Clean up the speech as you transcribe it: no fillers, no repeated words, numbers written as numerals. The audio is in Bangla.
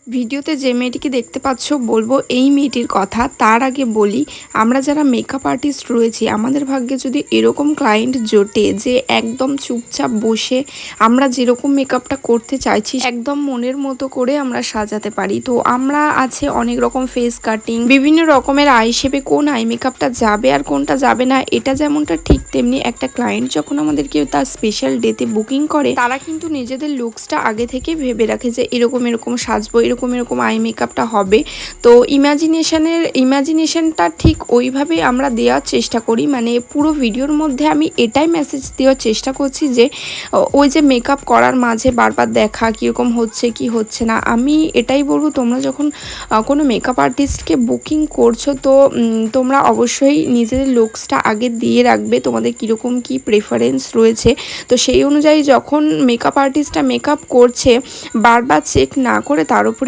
ভিডিওতে যে মেয়েটিকে দেখতে পাচ্ছ বলবো এই মেয়েটির কথা। তার আগে বলি, আমরা যারা মেকআপ আর্টিস্ট রয়েছি আমাদের ভাগ্যে যদি এরকম ক্লায়েন্ট জোটে যে একদম চুপচাপ বসে আমরা যেরকম মেকআপটা করতে চাইছি একদম মনের মতো করে আমরা সাজাতে পারি। তো আমরা আছে অনেক রকম ফেস কাটিং, বিভিন্ন রকমের আই শেপে কোন আই মেকআপটা যাবে আর কোনটা যাবে না, এটা যেমনটা ঠিক তেমনি একটা ক্লায়েন্ট যখন আমাদেরকে তার স্পেশাল ডেতে বুকিং করে তারা কিন্তু নিজেদের লুকসটা আগে থেকে ভেবে রাখে যে এরকম এরকম সাজবো, এরকম এরকম আই মেকআপটা হবে। তো ইমাজিনেশনটা ঠিক ওইভাবে আমরা দেওয়ার চেষ্টা করি। মানে পুরো ভিডিওর মধ্যে আমি এটাই মেসেজ দেওয়ার চেষ্টা করছি যে ওই যে মেকআপ করার মাঝে বারবার দেখা কীরকম হচ্ছে কি হচ্ছে না। আমি এটাই বলবো, তোমরা যখন কোনো মেকআপ আর্টিস্টকে বুকিং করছো তো তোমরা অবশ্যই নিজেদের লুকসটা আগে দিয়ে রাখবে, তোমাদের কীরকম কি প্রেফারেন্স রয়েছে। তো সেই অনুযায়ী যখন মেকআপ আর্টিস্টটা মেকআপ করছে বারবার চেক না করে তার উপরে